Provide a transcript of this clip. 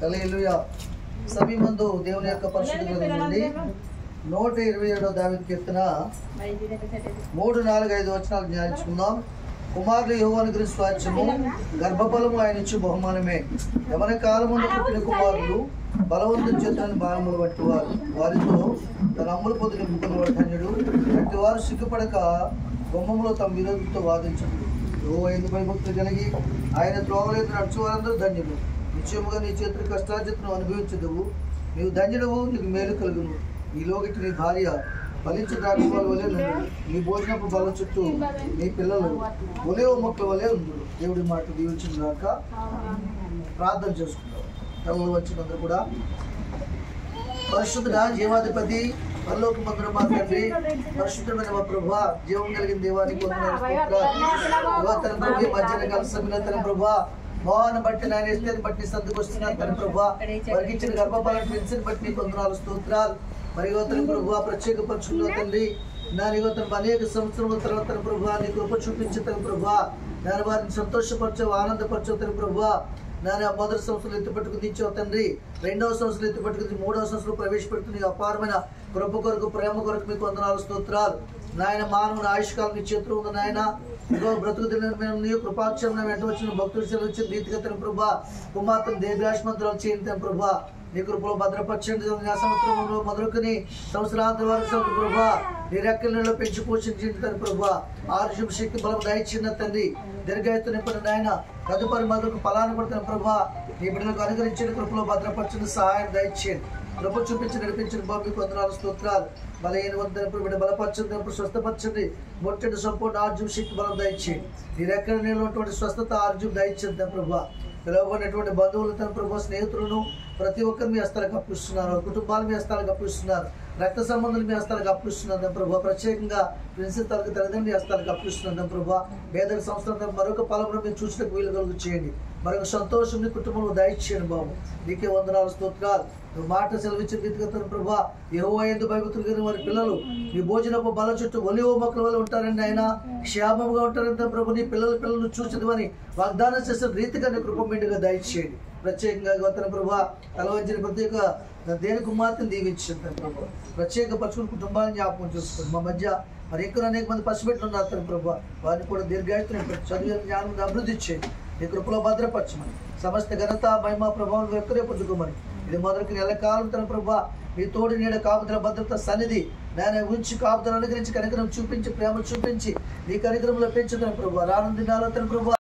హల్లెలూయా. సమీపందు దేవుని యొక్క పరిశుద్ధ గ్రంథం నుండి 127వ దావీదు కీర్తన 3, 4, 5 వచనాలు ధ్యానించుకుందాం. కుమారులు యెహోవాను గురించి స్వాస్థ్యము, గర్భఫలము ఆయన ఇచ్చు బహుమానమే. యవన కాలమున పుట్టిన కుమారులు బలవంతుని చేతులను బాణములు పట్టువారు, వారితో తన అమ్ముల పొద్దు నింపుకున్నవాడు ధన్యుడు. అట్టి వారు సిగ్గుపడక గుమ్మంలో తమ విరోధులతో వాదించడు. యెహోవా యందు భయభక్తులు కలిగి ఆయన త్రోవలేదు నడుచు వారందరూ ధన్యులు. నిశ్చయముగా నీ చేతుల కష్టార్జితను అనుభవించదువు. నీవు ధన్యుడవు, నీకు మేలు కలుగును. ఈ లోకిటి నీ భార్య ఫలించే ద్రాక్షల వలె నుండు. నీ భోజనపు బల చుట్టూ నీ పిల్లలు ఒలేవ మొక్కల వలె ఉండు. దేవుడి మాట దీవించుగాక. ప్రార్థన చేసుకుంటాం. తలలో వచ్చినందరూ కూడా పరిశుద్ధుడా, జీవాధిపతి, పరలోక మందున మా తండ్రి, పరిశుద్ధమైన మా ప్రభువా, జీవం కలిగిన దేవానికి వందనాలు. మధ్యన కలిసిన తన ప్రభువా, మోహన్ బట్టి నాయన ఇస్తేని బట్టి సందుకు వస్తున్నారు తన ప్రభువా, వారికి ఇచ్చిన గర్భఫలం ట్విన్స్ని బట్టి నీకు వందనాలు, స్తోత్రాలు. మరి యువతను ప్రభువా ప్రత్యేక పరచుకున్న తండ్రి, నా యువతను అనేక సంవత్సరముల తర్వాత తన ప్రభువా నీ కృప చూపించే తన ప్రభువా, నేను వారిని సంతోషపరచవు, ఆనందపరచవు తన ప్రభువా. నేను ఆ మొదటి సంవత్సరం ఎత్తుపట్టుకుని ఇచ్చావు తండ్రి, 2వ సంవత్సరం ఎత్తుపట్టుకుని 3వ సంవత్సరం ప్రవేశపెడుతున్న అపారమైన కృప కొరకు, ప్రేమ కొరకు మీకు వందనాలు, స్తోత్రాలు. నాయన మానవుని ఆయుష్కాలం నీ చేతులు ఉంది నాయన. ఇగో బ్రతుకు దిన కృపాక్షరం వెంట వచ్చిన భక్తులు సెలవిచ్చిన రీతిగా తన ప్రభా కుమార్తెను దీర్ఘాయుష్మంతురాలు చేయండి తన ప్రభా. నీ కృపలో భద్రపరచండి. ఆ సంవత్సరంలో మొదలుకొని సంవత్సరాంత వరకు ప్రభా నీ రెక్కల నీళ్ళు పెంచి పోషించండి తన ప్రభా. ఆరోగ్యం శక్తి బలం దయచిన తండ్రి, దీర్ఘాయుత్తు నింపండి నాయన. తదుపరి మొదలకు ఫలాన్ని పడుతున్న ప్రభా నీ బిడ్డలకు అనుగ్రహించిన కృపలో భద్రపరచండి, సహాయం దయచేయండి. కృప చూపించి నడిపించిన బాబు వందనాలు, స్తోత్రాలు. బలహీన వంతనప్పుడు బిడ్డ బలపరచండి, స్వస్థపరచండి, ముట్టండి, సంపూర్ణ ఆరోగ్యం శక్తి బలం దయచేయండి. నీ రెక్కల నీళ్ళు ఉన్నటువంటి స్వస్థత ఆరోగ్యం దయచేద్దాం ప్రభా. పిలవబడినటువంటి బంధువులు తన ప్రభు, స్నేహితులను ప్రతి ఒక్కరు మీ హస్తాలకు అప్పిస్తున్నారు, కుటుంబాలు మీ హస్తాలకు అప్పిస్తున్నారు, రక్త సంబంధాలు మీ హస్తాలకు అప్పిస్తున్నారు ప్రభు. ప్రత్యేకంగా ప్రిన్సిపల్ తరగతి తల్లిదండ్రులు హస్తాలకు అప్పిస్తున్నారు ప్రభు. పేదల సంస్థ మరొక ఫలంలో మీరు చూసినకు వీలు కలుగు చేయండి, మరొక సంతోషం మీ కుటుంబంలో దయచేయండి బాబు. నీకే వందనాలు, స్తోత్రాలు. నువ్వు మాట సెలవిచ్చిన రీతిగా తన ప్రభా యెహోవా యందు భయభక్తులు కలిగిన వారి పిల్లలు నీ భోజనపు బల చుట్టూ ఒలివ మొక్కల వల్ల ఉంటారండి ఆయన, క్షేమంగా ఉంటారంటే ప్రభు. నీ పిల్లలు చూసినవని వాగ్దానం చేసిన రీతిగా నీ కృప మెండుగా దయచేయండి. ప్రత్యేకంగా గౌతమ ప్రభా తలవంచిన ప్రత్యేక దేని కుమార్తెను దీవించండి తన ప్రభు. ప్రత్యేక పరచుకుని కుటుంబాన్ని జ్ఞాపకం చేసుకోండి. మా మధ్య మరి ఎక్కువ అనేక మంది పసిబిడ్డలు ఉన్నారు తన ప్రభు, వారిని కూడా దీర్ఘాయుత్తుని చదువు జ్ఞానం అభివృద్ధి చేయండి. నీ కృపలో భద్రపరచమని, సమస్త ఘనత మహిమ ప్రభావం ఎక్కడే పొందుకోమని, ఇది మొదలుకి నెలకాలం తన ప్రభా నీ తోడు నీడ కాపుదల భద్రత సన్నిధి నేను ఉంచి కాపుదల అనుగ్రహించి కనికరం చూపించి ప్రేమ చూపించి నీ కనికరంలో పెంచుతాను ప్రభు. రానున్న దినాల్లో తన ప్రభు